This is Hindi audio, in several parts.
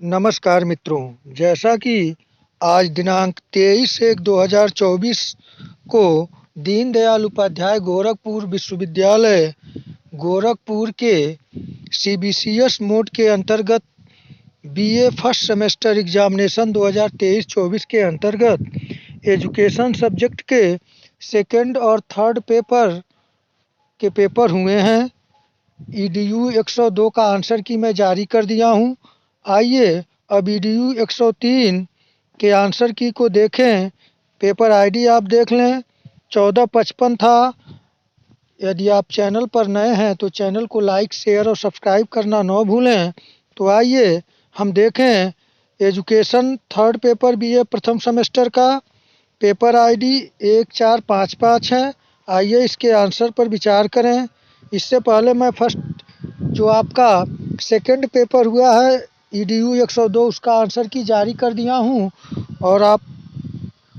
नमस्कार मित्रों, जैसा कि आज दिनांक 23/1/2024 को दीनदयाल उपाध्याय गोरखपुर विश्वविद्यालय गोरखपुर के CBCS मोड के अंतर्गत BA फर्स्ट सेमेस्टर एग्जामिनेशन 2023-24 के अंतर्गत एजुकेशन सब्जेक्ट के सेकंड और थर्ड पेपर के पेपर हुए हैं। EDU 102 का आंसर की मैं जारी कर दिया हूँ। आइए अब EDU 103 के आंसर की को देखें। पेपर आईडी आप देख लें, 1455 था। यदि आप चैनल पर नए हैं तो चैनल को लाइक, शेयर और सब्सक्राइब करना न भूलें। तो आइए हम देखें एजुकेशन थर्ड पेपर BA प्रथम सेमेस्टर का पेपर आईडी 1455 है। आइए इसके आंसर पर विचार करें। इससे पहले मैं फर्स्ट जो आपका सेकंड पेपर हुआ है EDU 102 उसका आंसर की जारी कर दिया हूँ और आप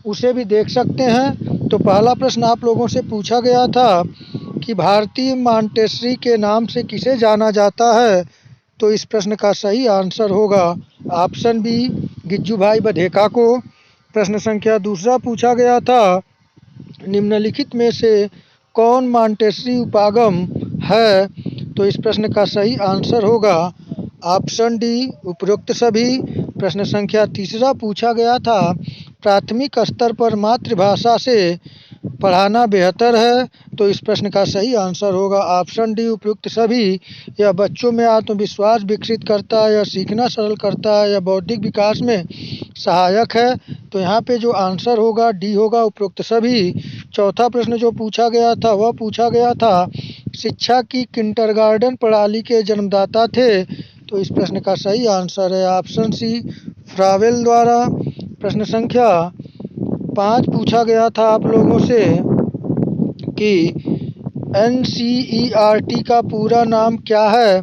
उसे भी देख सकते हैं। तो पहला प्रश्न आप लोगों से पूछा गया था कि भारतीय मॉन्टेसरी के नाम से किसे जाना जाता है। तो इस प्रश्न का सही आंसर होगा ऑप्शन बी, गिज्जू भाई बधेका को। प्रश्न संख्या दूसरा पूछा गया था, निम्नलिखित में से कौन मॉन्टेसरी उपागम है। तो इस प्रश्न का सही आंसर होगा ऑप्शन डी, उपरोक्त सभी। प्रश्न संख्या तीसरा पूछा गया था, प्राथमिक स्तर पर मातृभाषा से पढ़ाना बेहतर है। तो इस प्रश्न का सही आंसर होगा ऑप्शन डी, उपयुक्त सभी। यह बच्चों में आत्मविश्वास विकसित करता है, यह सीखना सरल करता है, यह बौद्धिक विकास में सहायक है। तो यहाँ पे जो आंसर होगा डी होगा, उपयुक्त सभी। चौथा प्रश्न जो पूछा गया था वह पूछा गया था, शिक्षा की किंडरगार्टन प्रणाली के जन्मदाता थे। तो इस प्रश्न का सही आंसर है ऑप्शन सी, फ्रावेल द्वारा। प्रश्न संख्या 5 पूछा गया था आप लोगों से कि NCERT का पूरा नाम क्या है।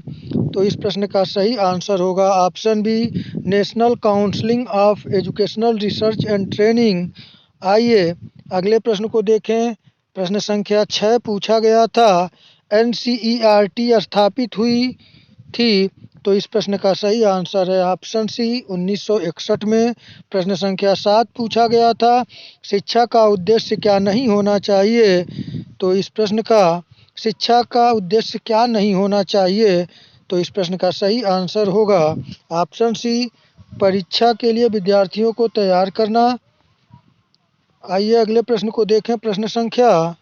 तो इस प्रश्न का सही आंसर होगा option B, National Council of Educational Research and Training. आइए अगले प्रश्न को देखें। प्रश्न संख्या 6 पूछा गया था, NCERT स्थापित हुई थी। तो इस प्रश्न का सही आंसर है ऑप्शन सी, 1961 में। प्रश्न संख्या 7 पूछा गया था, शिक्षा का उद्देश्य क्या नहीं होना चाहिए। तो इस प्रश्न का शिक्षा का उद्देश्य क्या नहीं होना चाहिए। तो इस प्रश्न का सही आंसर होगा ऑप्शन सी, परीक्षा के लिए विद्यार्थियों को तैयार करना। आइए अगले प्रश्न को देखें। प्रश्न संख्या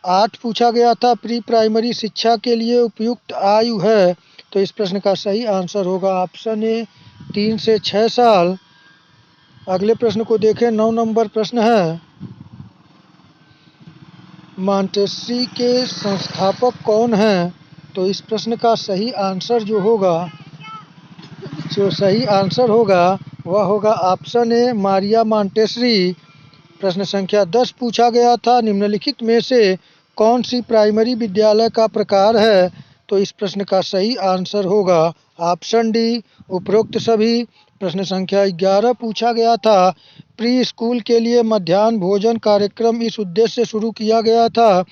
8 पूछा गया था, प्री प्राइमरी शिक्षा के लिए उपयुक्त आयु है। तो इस प्रश्न का सही आंसर होगा ऑप्शन ए, 3 से 6 साल। अगले प्रश्न को देखें। 9 नंबर प्रश्न है, मॉन्टेसरी के संस्थापक कौन हैं। तो इस प्रश्न का सही आंसर जो सही आंसर होगा वह होगा ऑप्शन ए, मारिया मॉन्टेसरी। प्रश्न संख्या 10 पूछा गया था, निम्नलिखित में से कौन सी प्राइमरी विद्यालय का प्रकार है। तो इस प्रश्न का सही आंसर होगा ऑप्शन डी, उपरोक्त सभी। प्रश्न संख्या 11 पूछा गया था, प्री स्कूल के लिए मध्याह्न भोजन कार्यक्रम इस उद्देश्य से शुरू किया गया था।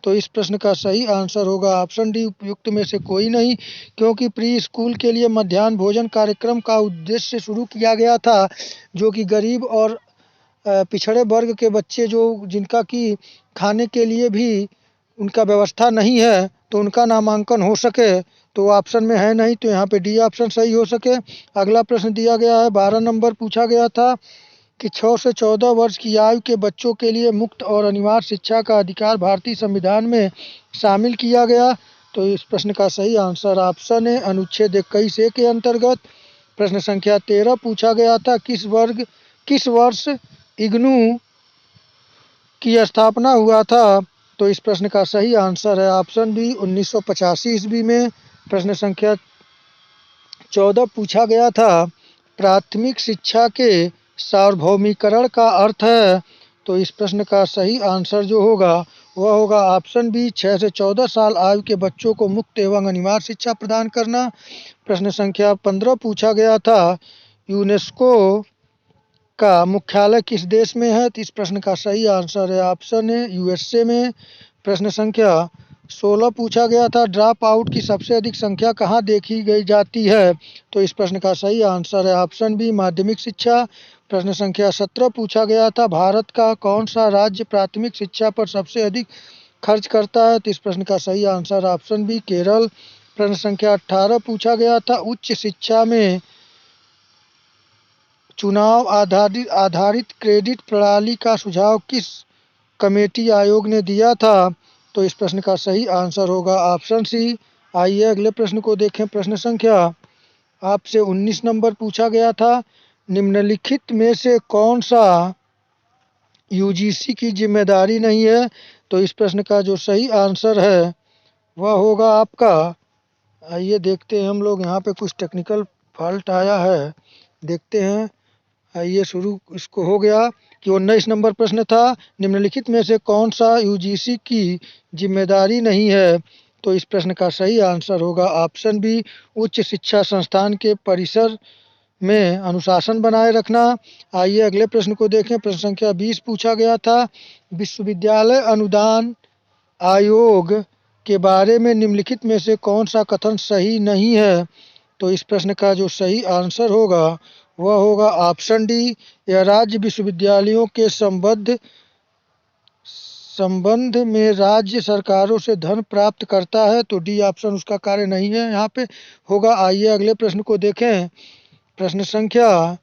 तो इस प्रश्न का सही आंसर होगा ऑप्शन डी, उपयुक्त में से कोई नहीं, क्योंकि प्री स्कूल के लिए मध्याह्न भोजन कार्यक्रम का उद्देश्य शुरू किया गया था जो कि गरीब और पिछड़े वर्ग के बच्चे जो जिनका कि खाने के लिए भी उनका व्यवस्था नहीं है तो उनका नामांकन हो सके। तो ऑप्शन में है नहीं, तो यहाँ पे डी ऑप्शन सही हो सके। अगला प्रश्न दिया गया है, 12 नंबर पूछा गया था कि 6 से 14 वर्ष की आयु के बच्चों के लिए मुफ्त और अनिवार्य शिक्षा का अधिकार भारतीय संविधान में शामिल किया गया। तो इस प्रश्न का सही आंसर ऑप्शन है, अनुच्छेद 21A के अंतर्गत। प्रश्न संख्या 13 पूछा गया था, किस वर्ष इग्नू की स्थापना हुआ था। तो इस प्रश्न का सही आंसर है ऑप्शन बी, 1985 ईस्वी में। प्रश्न संख्या 14 पूछा गया था, प्राथमिक शिक्षा के सार्वभौमिकरण का अर्थ है। तो इस प्रश्न का सही आंसर जो होगा वह होगा ऑप्शन बी, 6 से 14 साल आयु के बच्चों को मुफ्त एवं अनिवार्य शिक्षा प्रदान करना। प्रश्न संख्या 15 पूछा गया था, यूनेस्को का मुख्यालय किस देश में है। तो इस प्रश्न का सही आंसर है ऑप्शन है USA में। प्रश्न संख्या 16 पूछा गया था ड्रॉप आउट की सबसे अधिक संख्या कहाँ देखी गई जाती है? तो इस प्रश्न का सही आंसर है ऑप्शन बी माध्यमिक शिक्षा। प्रश्न संख्या 17 पूछा गया था भारत का कौन सा राज्य प्राथमिक शिक्षा पर सबसे अधिक खर्च करता है? तो इस प्रश्न का सही आंसर ऑप्शन बी केरल। प्रश्न संख्या 18 पूछा गया था उच्च शिक्षा में चुनाव आधारित क्रेडिट प्रणाली का सुझाव किस कमेटी आयोग ने दिया था? तो इस प्रश्न का सही आंसर होगा ऑप्शन सी। आइए अगले प्रश्न को देखें। प्रश्न संख्या आपसे 19 नंबर पूछा गया था निम्नलिखित में से कौन सा यूजीसी की जिम्मेदारी नहीं है? तो इस प्रश्न का जो सही आंसर है वह होगा आपका, आइए देखते हैं हम लोग, यहाँ पे कुछ टेक्निकल फॉल्ट आया है, देखते हैं। आइए शुरू इसको हो गया कि 19 नंबर प्रश्न था निम्नलिखित में से कौन सा यूजीसी की जिम्मेदारी नहीं है? तो इस प्रश्न का सही आंसर होगा ऑप्शन बी उच्च शिक्षा संस्थान के परिसर में अनुशासन बनाए रखना। आइए अगले प्रश्न को देखें। प्रश्न संख्या 20 पूछा गया था विश्वविद्यालय अनुदान आयोग के बारे में निम्नलिखित में से कौन सा कथन सही नहीं है? तो इस प्रश्न का जो सही आंसर होगा वह होगा ऑप्शन डी यह राज्य विश्वविद्यालयों के संबंध में राज्य सरकारों से धन प्राप्त करता है। तो डी ऑप्शन उसका कार्य नहीं है यहाँ पे होगा। आइए अगले प्रश्न को देखें। प्रश्न संख्या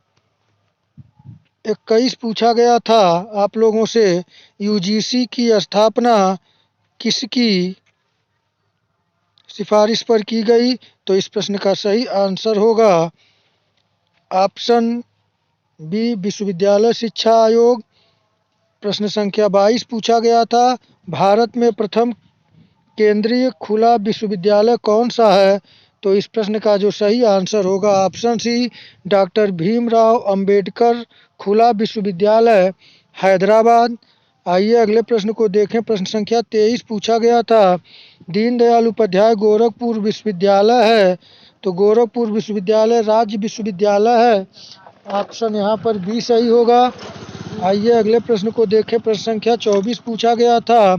21 पूछा गया था आप लोगों से यूजीसी की स्थापना किसकी सिफारिश पर की गई? तो इस प्रश्न का सही आंसर होगा ऑप्शन बी विश्वविद्यालय शिक्षा आयोग। प्रश्न संख्या 22 पूछा गया था भारत में प्रथम केंद्रीय खुला विश्वविद्यालय कौन सा है? तो इस प्रश्न का जो सही आंसर होगा option C doctor Bhimrao Ambedkar खुला विश्वविद्यालय हैदराबाद। आइए अगले प्रश्न को देखें। प्रश्न संख्या 23 पूछा गया था दीनदयाल उपाध्याय गोरखपुर विश्वविद्यालय है तो गोरखपुर विश्वविद्यालय राज्य विश्वविद्यालय है, ऑप्शन यहाँ पर बी सही होगा। आइए अगले प्रश्न को देखें। प्रश्न संख्या 24 पूछा गया था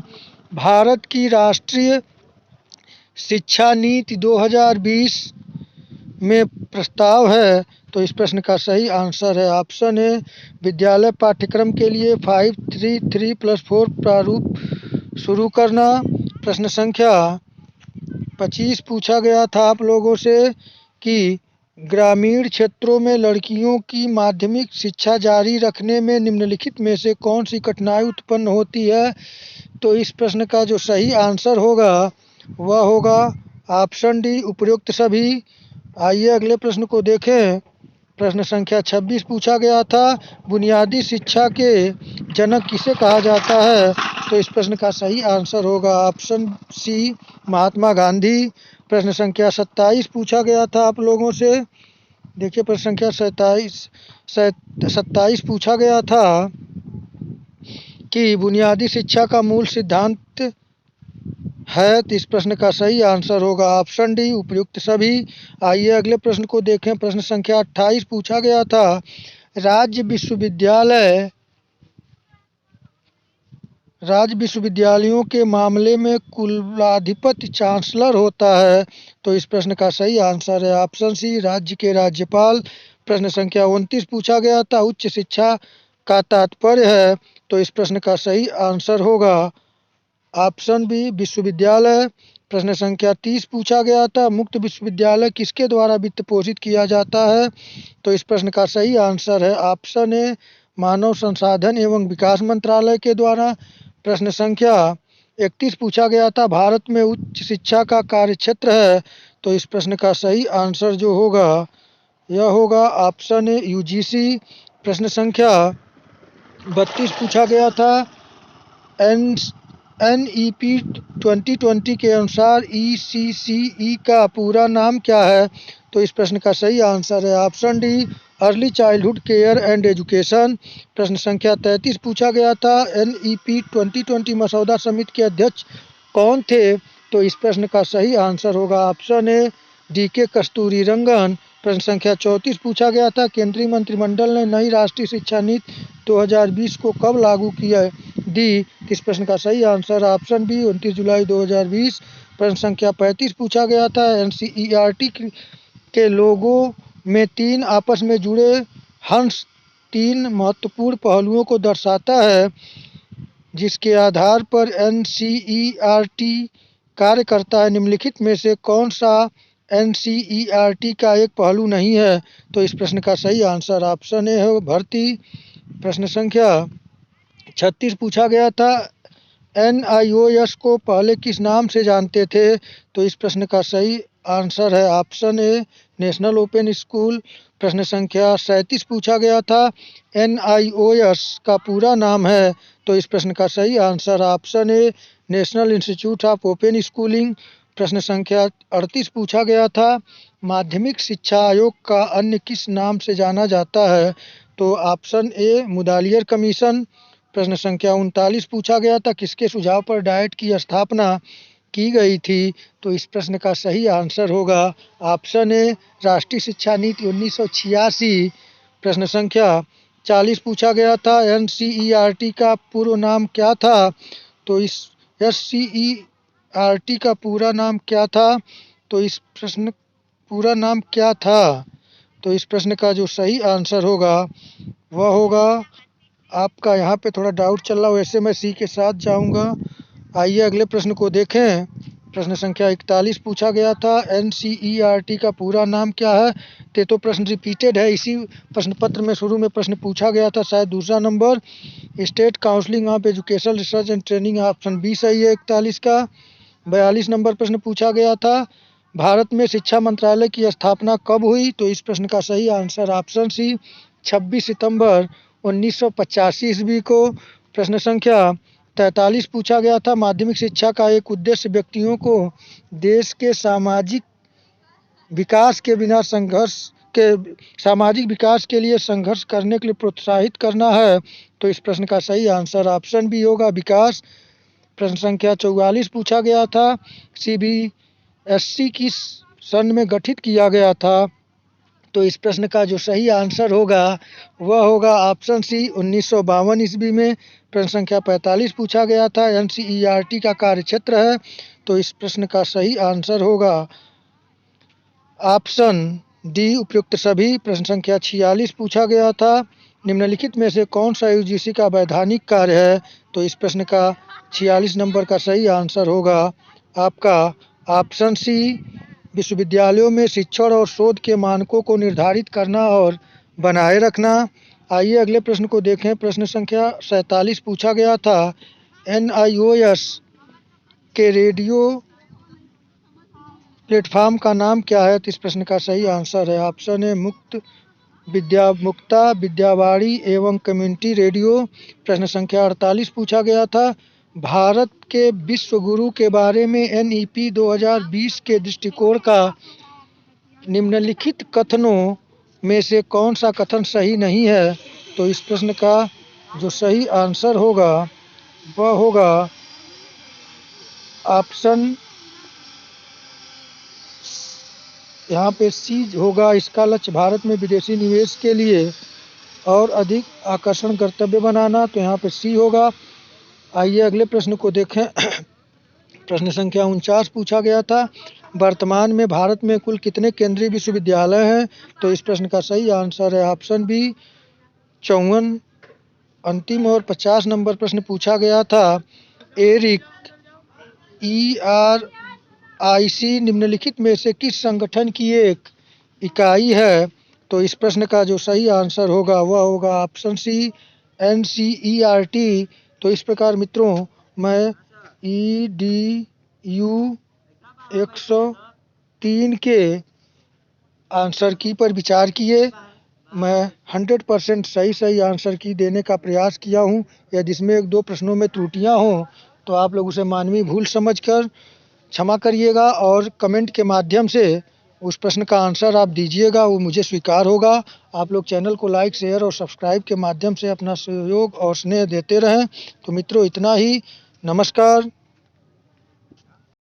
भारत की राष्ट्रीय शिक्षा नीति 2020 में प्रस्ताव है। तो इस प्रश्न का सही आंसर है ऑप्शन ए विद्यालय पाठ्यक्रम के लिए 533+4 प्रारूप शुरू करना। प्रश्न संख्या 25 पूछा गया था आप लोगों से कि ग्रामीण क्षेत्रों में लड़कियों की माध्यमिक शिक्षा जारी रखने में निम्नलिखित में से कौन सी कठिनाई उत्पन्न होती है? तो इस प्रश्न का जो सही आंसर होगा वह होगा ऑप्शन डी उपयुक्त सभी। आइए अगले प्रश्न को देखें। प्रश्न संख्या 26 पूछा गया था बुनियादी शिक्षा के जनक किसे कहा जाता है? तो इस प्रश्न का सही आंसर होगा ऑप्शन सी महात्मा गांधी। प्रश्न संख्या 27 पूछा गया था आप लोगों से, देखिए प्रश्न संख्या 27 पूछा गया था कि बुनियादी शिक्षा का मूल सिद्धांत है। तो इस प्रश्न का सही आंसर होगा ऑप्शन डी उपयुक्त सभी। आइए अगले प्रश्न को देखें। प्रश्न संख्या 28 पूछा गया था राज्य विश्वविद्यालयों के मामले में कुलाधिपति चांसलर होता है। तो इस प्रश्न का सही आंसर है ऑप्शन सी राज्य के राज्यपाल। प्रश्न संख्या 29 पूछा गया था उच्च शिक्षा का तात्पर्य है। तो इस प्रश्न का सही आंसर होगा ऑप्शन बी विश्वविद्यालय। प्रश्न संख्या 30 पूछा गया था मुक्त विश्वविद्यालय किसके द्वारा वित्त पोषित किया जाता है? तो इस प्रश्न का सही आंसर है ऑप्शन ए मानव संसाधन एवं विकास मंत्रालय के द्वारा। प्रश्न संख्या 31 पूछा गया था भारत में उच्च शिक्षा का कार्यक्षेत्र है। तो इस प्रश्न का सही आंसर जो होगा यह होगा ऑप्शन ए यूजीसी। प्रश्न संख्या 32 पूछा गया था NEP 2020 के अनुसार ECCE का पूरा नाम क्या है? तो इस प्रश्न का सही आंसर है option D early childhood care and education. प्रश्न संख्या 33 पूछा गया था NEP 2020 मसौदा समिति के अध्यक्ष कौन थे? तो इस प्रश्न का सही आंसर होगा ऑप्शन ए DK कस्तूरीरंगन। प्रश्न संख्या 34 पूछा गया था केंद्रीय मंत्रिमंडल ने नई राष्ट्रीय शिक्षा नीति 2020 को कब लागू किया डी। इस प्रश्न का सही आंसर ऑप्शन बी 29 जुलाई 2020। प्रश्न संख्या 35 पूछा गया था। एनसीईआरटी के लोगो में 3 आपस में जुड़े हंस 3 महत्वपूर्ण पहलुओं को दर्शाता है, जिसके आधार पर एनसीईआरटी कार्य करता है। निम्नलिखित में से कौन सा एनसीईआरटी का एक पहलू नहीं है? तो इस प्रश्न का सही आंसर ऑप्शन ए है भर्ती। प्रश्न संख्या 36 पूछा गया था। एनआईओएस को पहले किस नाम से जानते थे? तो इस प्रश्न का सही आंसर है option A national open school. प्रश्न संख्या 37 पूछा गया था। एनआईओएस का पूरा नाम है? तो इस प्रश्न का सही answer option A national institute of open schooling. प्रश्न संख्या 38 पूछा गया था। माध्यमिक शिक्षा आयोग का अन्य किस नाम से जाना जाता है? तो ऑप्शन ए मुदालियर कमीशन। प्रश्न संख्या 39 पूछा गया था। किसके सुझाव पर डाइट की स्थापना की गई थी? तो इस प्रश्न का सही आंसर होगा ऑप्शन ए राष्ट्रीय शिक्षा नीति 1986। प्रश्न संख्या 40 पूछा गया था। एनसीईआरटी का पूर्व नाम क्या था? तो इस एससीईआरटी का पूरा नाम क्या था? तो इस प्रश्न पूरा नाम क्या था? तो इस प्रश्न का जो सही आंसर होगा वह होगा, आपका यहाँ पे थोड़ा डाउट चल रहा है, वैसे मैं सी के साथ जाऊँगा। आइए अगले प्रश्न को देखें। प्रश्न संख्या 41 पूछा गया था। एनसीईआरटी का पूरा नाम क्या है? तो प्रश्न रिपीटेड है, इसी प्रश्न पत्र में शुरू में प्रश्न पूछा गया था, शायद दूसरा number. State Counselling of Education Research and Training, option B सही है 41 का। 42 नंबर प्रश्न पूछा गया था। भारत में शिक्षा मंत्रालय की स्थापना कब हुई? तो इस प्रश्न का सही आंसर ऑप्शन सी 26 सितंबर 1985 ईस्वी को। प्रश्न संख्या 43 पूछा गया था। माध्यमिक शिक्षा का एक उद्देश्य व्यक्तियों को देश के सामाजिक विकास के लिए संघर्ष करने के लिए प्रोत्साहित करना है। तो इस प्रश्न का सही आंसर ऑप्शन बी होगा विकास। प्रश्न संख्या 44 पूछा गया था। सीबीएसई किस सन में गठित किया गया था? तो इस प्रश्न का जो सही आंसर होगा वह होगा ऑप्शन सी 1952 ईस्वी में। प्रश्न संख्या 45 पूछा गया था। एनसीईआरटी का कार्यक्षेत्र है? तो इस प्रश्न का सही आंसर होगा ऑप्शन डी उपयुक्त सभी। प्रश्न संख्या 46 पूछा गया था। निम्नलिखित में से कौन सा यूजीसी का वैधानिक कार्य है? तो इस प्रश्न का 46 नंबर का सही आंसर होगा आपका ऑप्शन सी विश्वविद्यालयों में शिक्षण और शोध के मानकों को निर्धारित करना और बनाए रखना। आइए अगले प्रश्न को देखें। प्रश्न संख्या 47 पूछा गया था। एनआईओएस के रेडियो प्लेटफॉर्म का नाम क्या है? तो इस प्रश्न का सही आंसर है ऑप्शन ए मुक्ता विद्यावाणी एवं कम्युनिटी रेडियो। प्रश्न संख्या 48 पूछा गया था। भारत के विश्व गुरु के बारे में एनईपी 2020 के दृष्टिकोण का निम्नलिखित कथनों में से कौन सा कथन सही नहीं है? तो इस प्रश्न का जो सही आंसर होगा वह होगा ऑप्शन यहाँ पे सी होगा। इसका लक्ष्य भारत में विदेशी निवेश के लिए और अधिक आकर्षण गंतव्य बनाना। तो यहाँ पे सी होगा। आइए अगले प्रश्न को देखें। प्रश्न संख्या 49 पूछा गया था। वर्तमान में भारत में कुल कितने केंद्रीय विश्वविद्यालय हैं? तो इस प्रश्न का सही आंसर है ऑप्शन बी 54। अंतिम और 50 नंबर प्रश्न पूछा गया था। एरिक ERIC निम्नलिखित में से किस संगठन की एक इकाई है? तो इस प्रश्न का जो सही आंसर होगा वह होगा ऑप्शन सी NCERT। तो इस प्रकार मित्रों मैं EDU 103 के आंसर की पर विचार किए मैं 100% सही आंसर की देने का प्रयास किया हूँ। यदि इसमें 1-2 प्रश्नों में त्रुटियाँ हों तो आप लोग उसे मानवीय भूल समझकर क्षमा करिएगा और कमेंट के माध्यम से उस प्रश्न का आंसर आप दीजिएगा, वो मुझे स्वीकार होगा। आप लोग चैनल को लाइक शेयर और सब्सक्राइब के माध्यम से अपना सहयोग और स्नेह देते रहें। तो मित्रों इतना ही। नमस्कार।